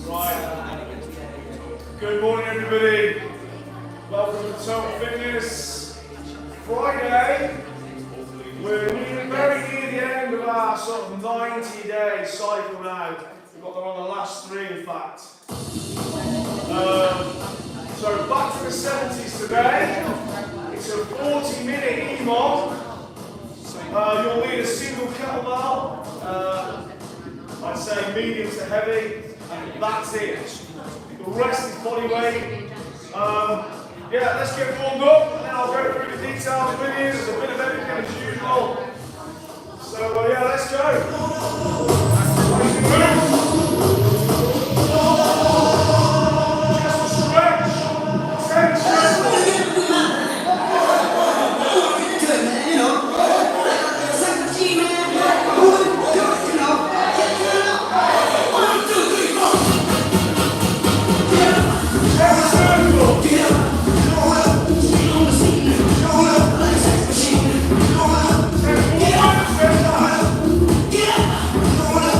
Right. Good morning, everybody. Welcome to Total Fitness Friday. We're very near the end of our sort of 90-day cycle now. We've got them on the last three, in fact. So back to the 70s today. It's a 40-minute EMOM. You'll need a single kettlebell. I'd say medium to heavy. And that's it. The rest is body weight. Yeah, let's get warmed up, and then I'll go through the details with you. There's a bit of everything as usual. So yeah, let's go. Just a stretch. 10 stretches. Good man, you know. 17 man. You know. Get up!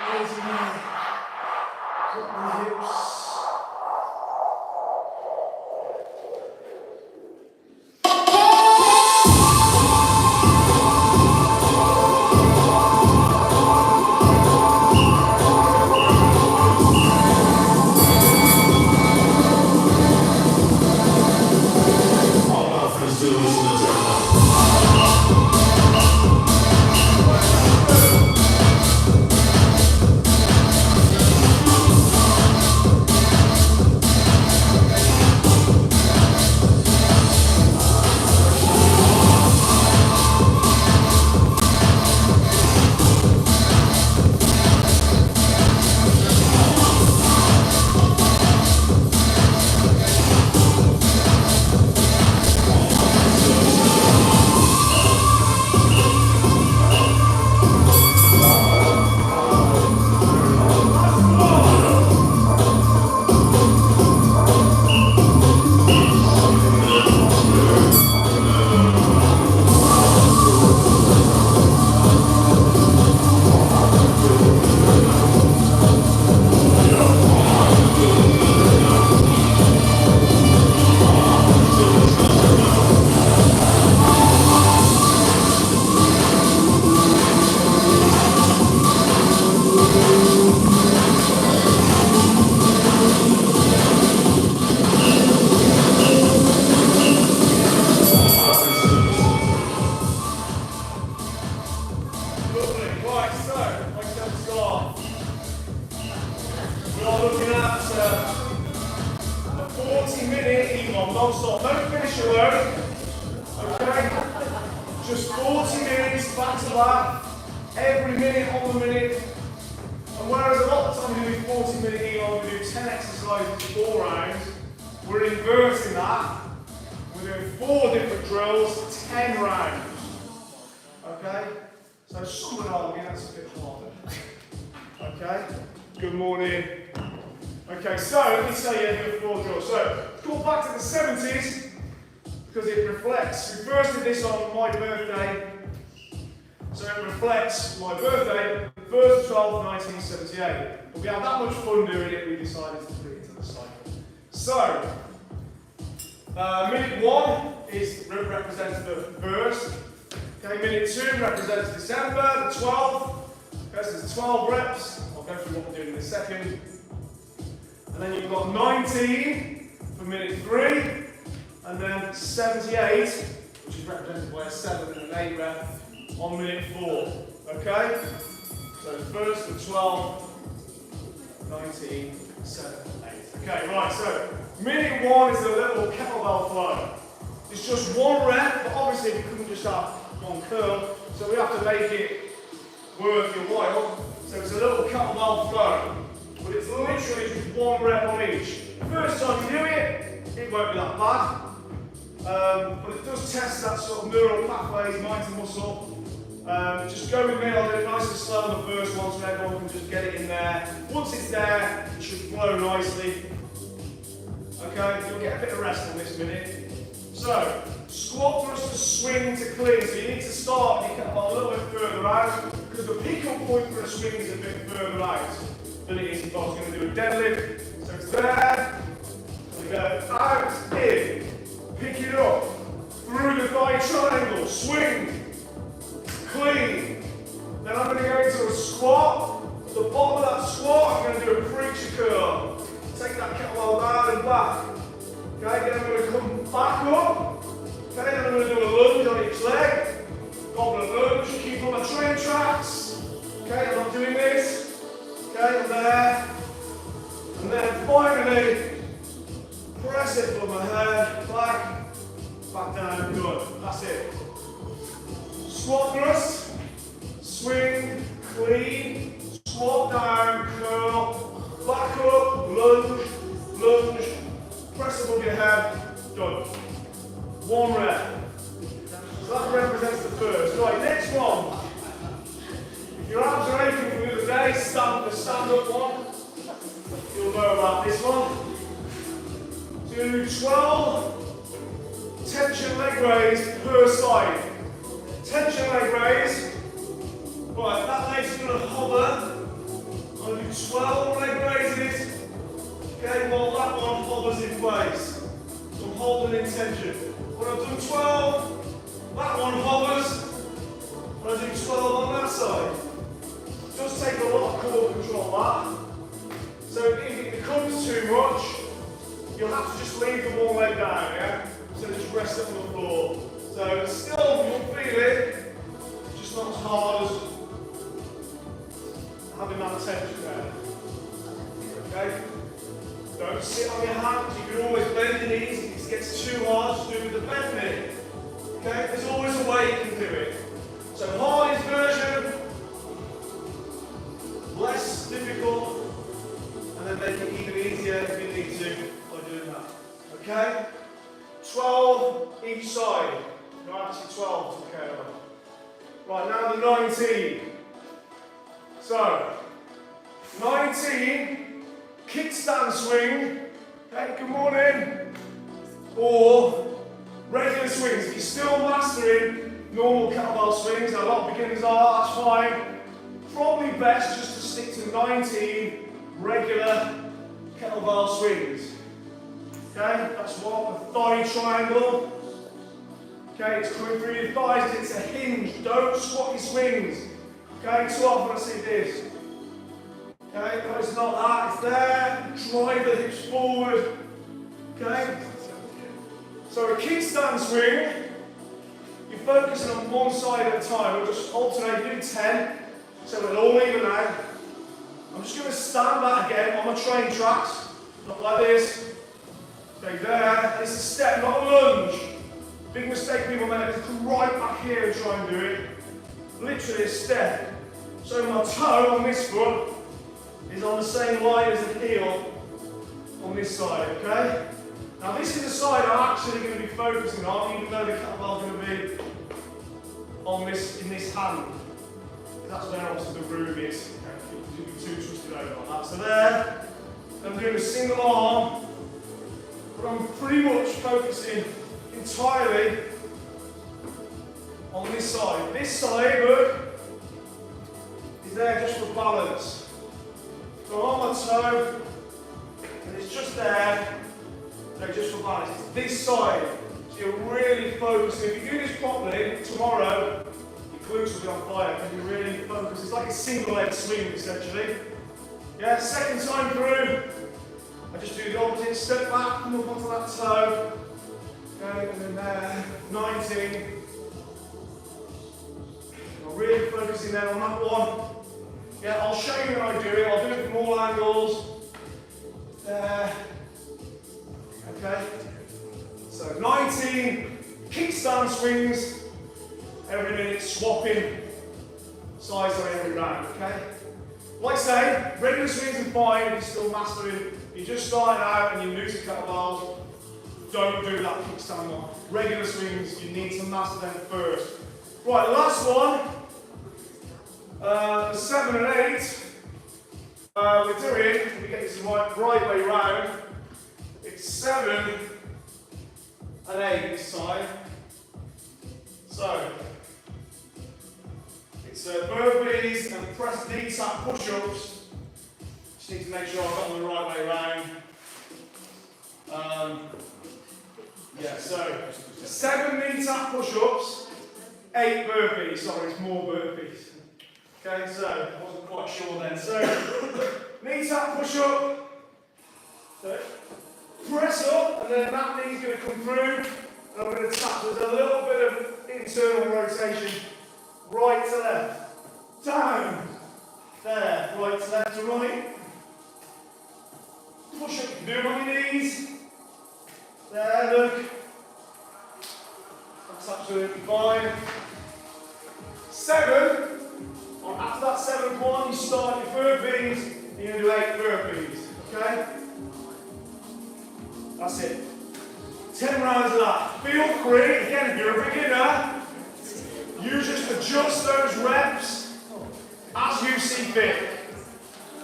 Easy now. Drop the hips. Non-stop, don't finish alone, okay? Just 40 minutes back to back, every minute on the minute. And whereas a lot of the time we do 40-minute ELO, we do 10 exercises, 4 rounds, we're inverting that. We're doing 4 different drills, 10 rounds, okay? So some would argue that's a bit harder, okay? Good morning. Okay, so let me say you do 4 drills. So, go back to the 70s because it reflects. We first did this on my birthday, so it reflects my birthday, 1st of 12th, 1978. But we had that much fun doing it, we decided to put it into the cycle. So, minute 1 represents the 1st. Okay, minute 2 represents December, the 12th. Okay, so there's 12 reps. I'll go through what we're doing in a second. And then you've got 19 for minute 3, and then 78, which is represented by a 7 and an 8 rep on minute 4. Okay? So 1st to 12, 19, 7, 8. Okay, right, so minute 1 is a little kettlebell flow. It's just 1 rep, but obviously we couldn't just have 1 curl, so we have to make it worth your while. So it's a little kettlebell flow. But it's literally just 1 rep on each. First time you do it, it won't be that bad. But it does test that sort of neural pathways, mind to muscle. Just go with me, I'll do it nice and slow on the first one so everyone can just get it in there. Once it's there, it should flow nicely. Okay, you'll get a bit of rest on this minute. So, squat thrust to swing to clean. So you need to start your kettlebell a little bit further out, because the pick-up point for a swing is a bit further out than it is if I was going to do a deadlift. So it's there, we go out, in, pick it up, through the thigh triangle, swing, clean. Then I'm going to go into a squat. At the bottom of that squat, I'm going to do a preacher curl. Take that kettlebell down and back. Okay, then I'm going to come back up. Okay, then I'm going to do a lunge on each leg. Goblet lunge, keep on my train tracks. Okay, I'm not doing this. Okay, I'm there. And then finally, press it from my head, back down, good. That's it. Squat thrust, swing, clean, squat down, curl, back up, lunge, lunge, press above your head, done. 1 rep. So that represents the first. Right, next one. If your arms are aching from the other day, the stand-up one. You'll know about this one. Do 12 tension leg raise per side. Tension leg raise. Right, that leg's going to hover holding intention. When I've done 12, that one hovers. When I do 12 on that side, it does take a lot of core control, that. So if it becomes too much, you'll have to just leave the one leg down, yeah? So just rest it on the floor. So still, you'll feel it, just not as hard as having that tension there. Okay? Don't sit on your hands, you can always bend the knees. If it gets too hard, just do it with the bend knee. Okay? There's always a way you can do it. So hardest version, less difficult, and then make it even easier if you need to by doing that. Okay? 12 each side. No, actually 12 took care of. Right, now the 19. So, 19, kickstand swing. Okay, good morning. Or regular swings. If you're still mastering normal kettlebell swings, a lot of beginners are, that's fine. Probably best just to stick to 19 regular kettlebell swings. Okay, that's what, the thigh triangle. Okay, it's coming through your thighs, it's a hinge, don't squat your swings. Okay, too often I see this. Okay, no, it's not that, it's there, drive the hips forward. Okay, so a kickstand swing, you're focusing on one side at a time. We'll just alternate, do 10, so we'll all even out. I'm just going to stand back again on my train tracks, not like this. Okay, there, it's a step, not a lunge. Big mistake people make is come right back here and try and do it. Literally a step. So my toe on this foot is on the same line as the heel on this side, okay? Now this is the side I'm actually going to be focusing on, even though the kettlebell is going to be on this, in this hand. That's where obviously the room is. Okay? You can be too twisted over like that. So there, I'm doing a single arm, but I'm pretty much focusing entirely on this side. This side, look, is there just for balance. So I'm on my toe, and it's just there, just for balance. It's this side. So you're really focusing. If you do this properly, tomorrow, your glutes will be on fire, and you really focus. It's like a single leg swing, essentially. Yeah, second time through, I just do the opposite, step back, come up onto that toe. Okay, and then there, 19. I'm really focusing then on that one. Yeah, I'll show you how I do it. I'll do it from all angles. There. Okay. So 19 kickstand swings every minute, swapping sides on every round. Okay. Like I say, regular swings are fine if you're still mastering. You're just starting out and you're new to kettlebells. Don't do that kickstand one. Regular swings, you need to master them first. Right, last one. 7 and 8. We're doing, let me get this right way round. It's 7 and 8 this time. So, it's burpees and press knee tap push-ups. Just need to make sure I've got them the right way round. Yeah, so 7 knee tap push-ups, 8 burpees. Sorry, it's more burpees. Okay, so I wasn't quite sure then. So knee tap push-up, so press up, and then that knee's going to come through, and I'm going to tap. There's a little bit of internal rotation, right to left, down, there, right to left to right. Push up, do it on your knees. There, look. That's absolutely fine. 7. After that 7th one, you start your burpees. You're going to do 8 burpees. Okay? That's it. 10 rounds of that. Feel free, again, if you're a beginner, you just adjust those reps as you see fit.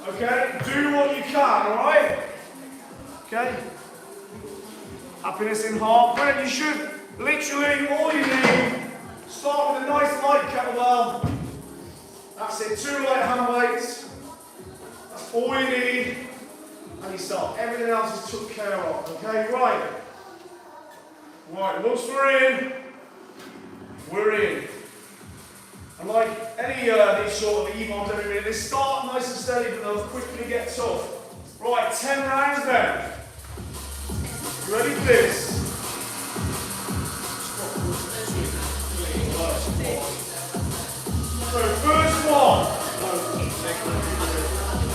Okay? Do what you can, alright? Okay? Happiness in heart. But you should literally, all you need, start with a nice light kettlebell. That's it, 2 light hand weights. That's all you need. And you start. Everything else is took care of. Okay, right. Right, once we're in. And like any these sort of EMOMs every minute, they start nice and steady, but they'll quickly get tough. Right, 10 rounds then. You ready for this? So first one.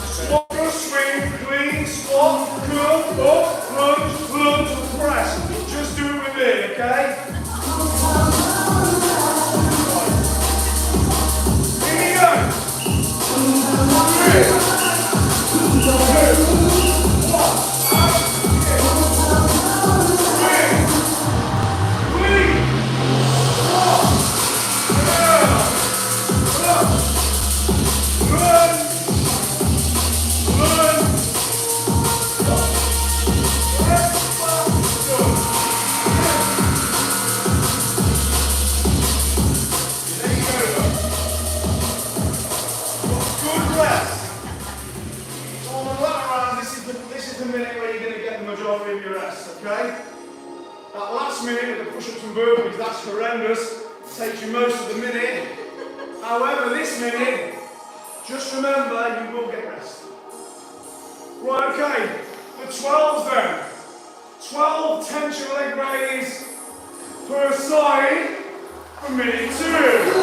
Squat, curl, swing, clean, squat, curl, up, lunge, lunge, press. Just do it with me, okay? Here we go. 3, 2, 1. Of your rest, okay? That last minute with the push-ups and burpees, that's horrendous. Takes you most of the minute. However, this minute, just remember you will get rest. Right, okay. The 12s then. 12 tension leg raise per side for minute 2.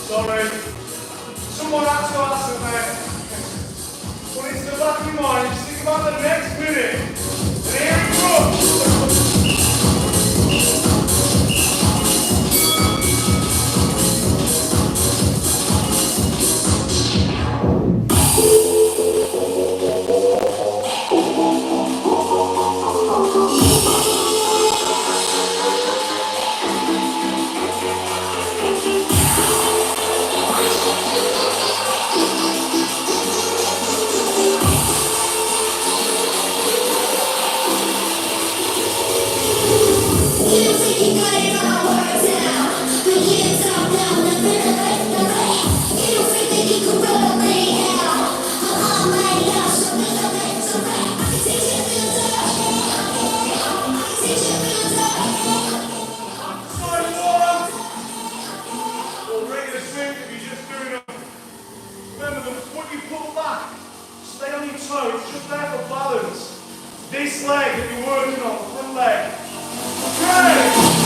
Sorry. Someone had to answer me. But it's the back of your mind. Just think about the next minute. And here it comes. This leg that you're working on, the front leg. Okay!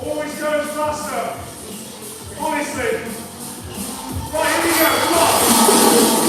Always goes faster. Honestly. Right, here we go. Come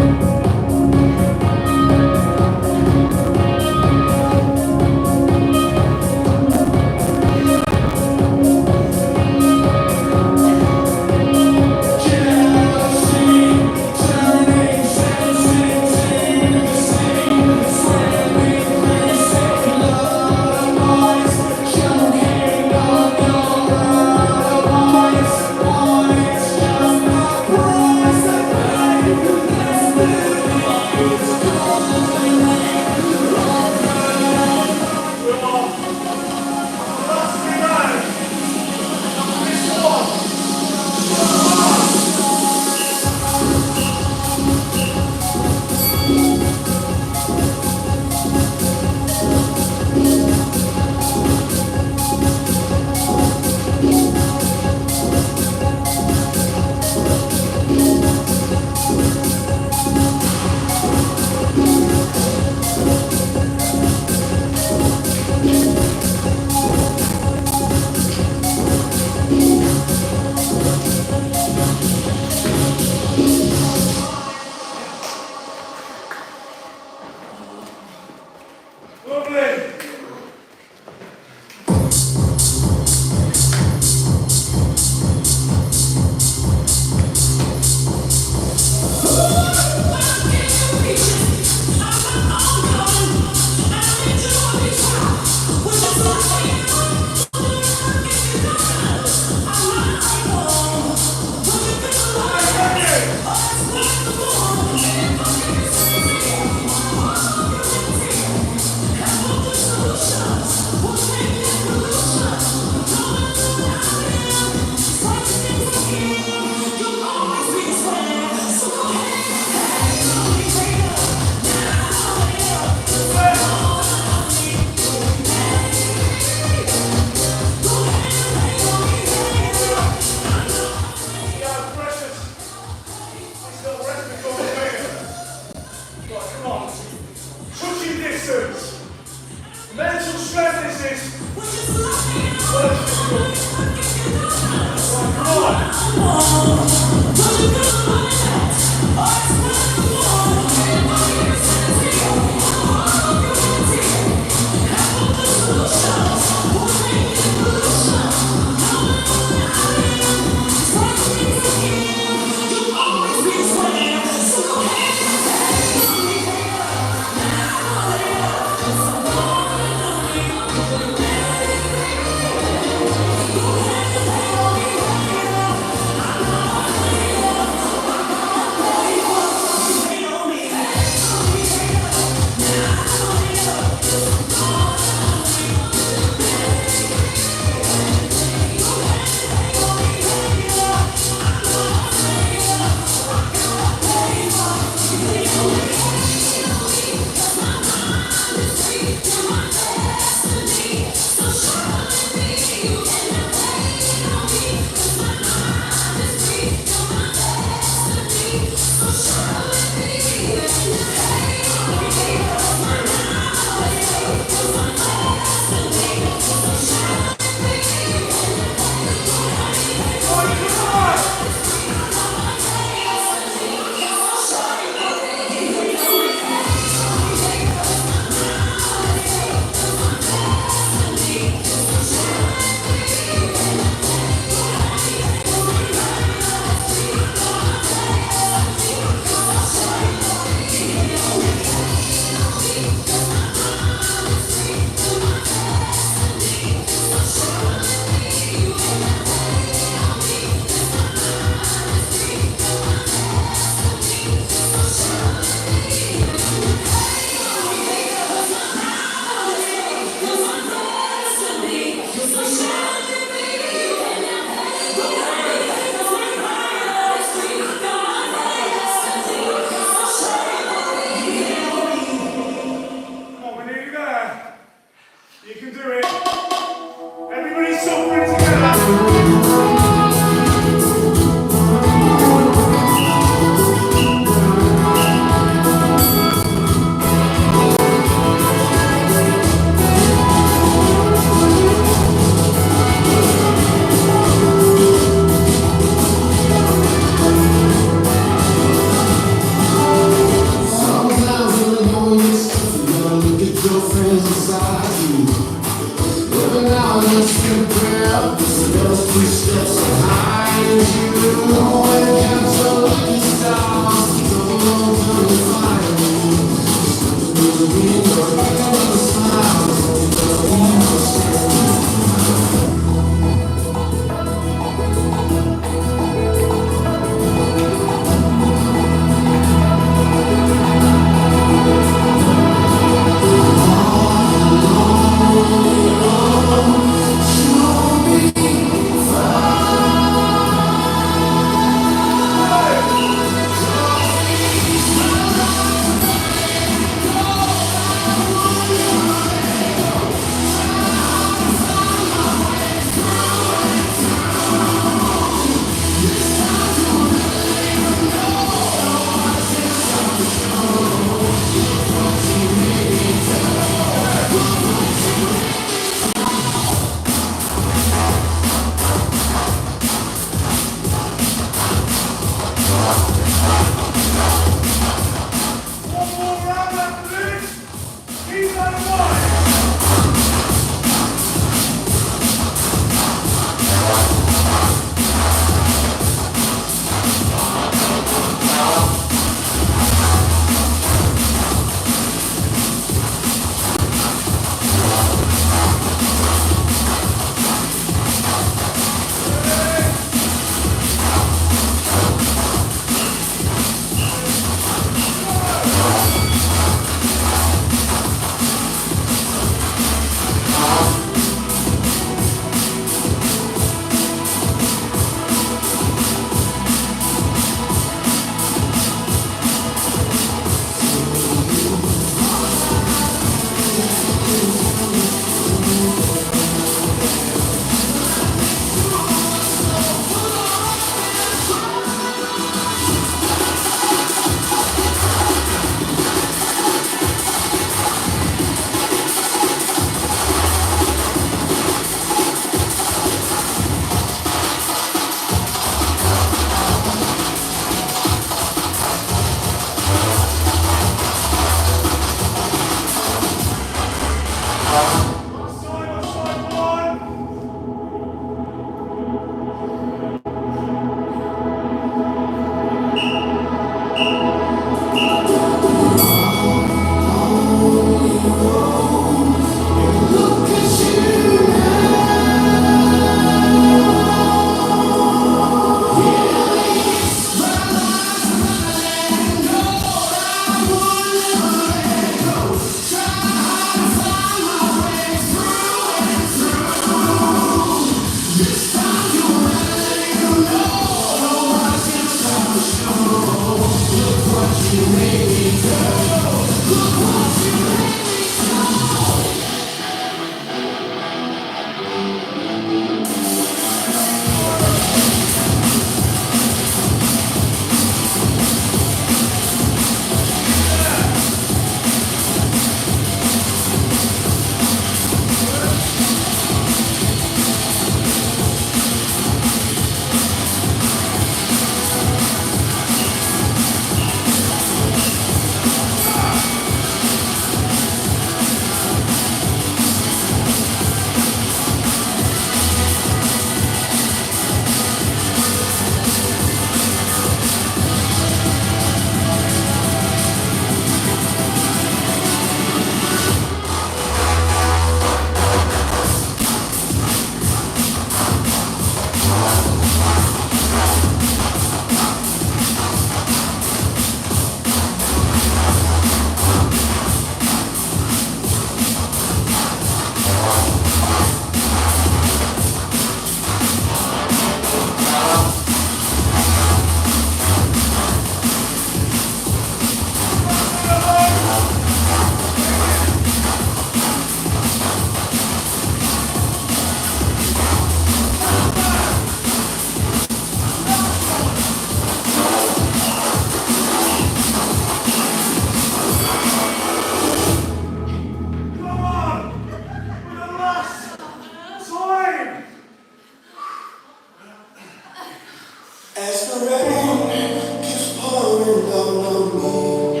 rain keeps pouring down on me,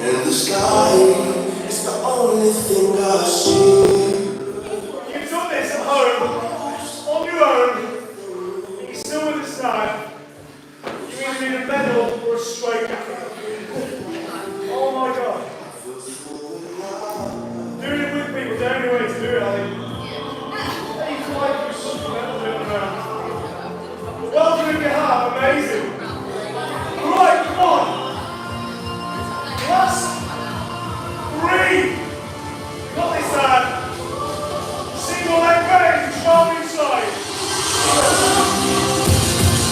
and the sky is the only thing I see. You've done this at home, on your own, and you're still with us now. You either need a medal or a straight jacket. Oh my God. Doing it with people is the only way to do it, I think. Hey, quite do something else doing around. Well done if you have, amazing. Right, come on. Last 3. You got this, lad. Single leg raise, control inside.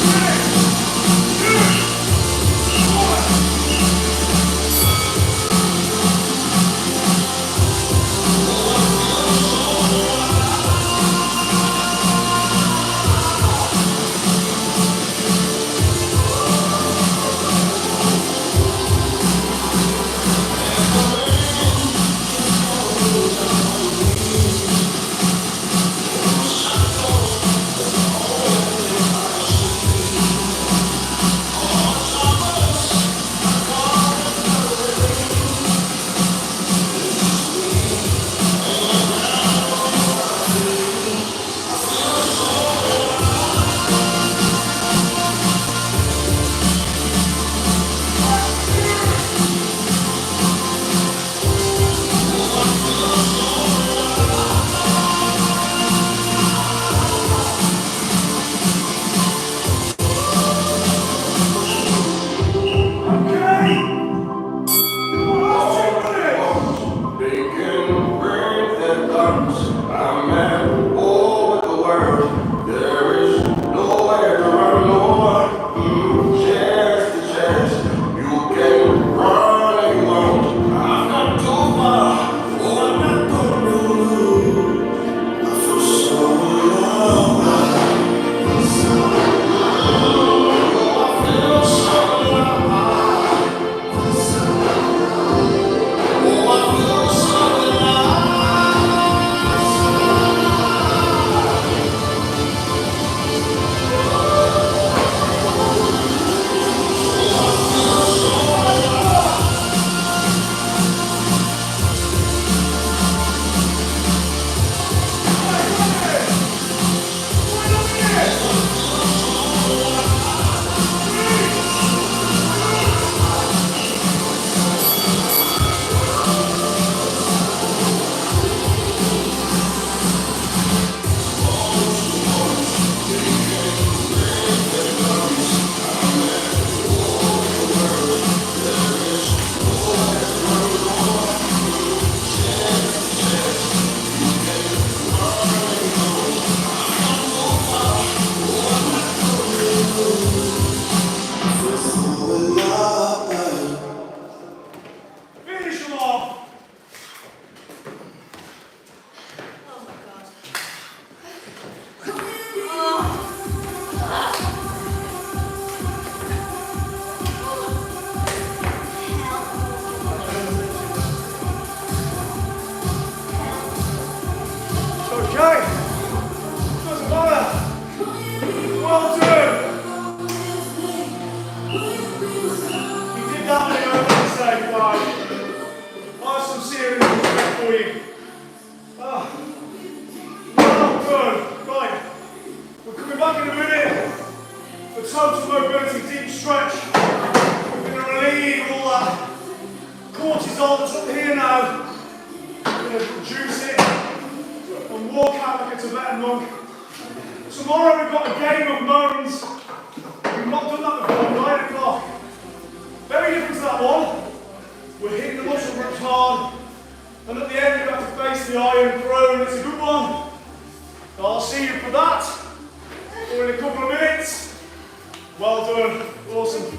3, 2, 1. Finish them off. It's okay. Doesn't matter. Well done. You did that when you were on the stage, guys. I have some serious respect for you. Well done. Right. We're coming back in a minute for total mobility, deep stretch. We're going to relieve all that cortisol that's up here now. We're going to reduce it and walk out like a Tibetan monk. Tomorrow we've got a game of moans. We've not done that before, 9 o'clock. Very different to that one. We're hitting the muscle groups hard, and at the end we have to face the iron throne. It's a good one. I'll see you for that, or in a couple of minutes. Well done, awesome.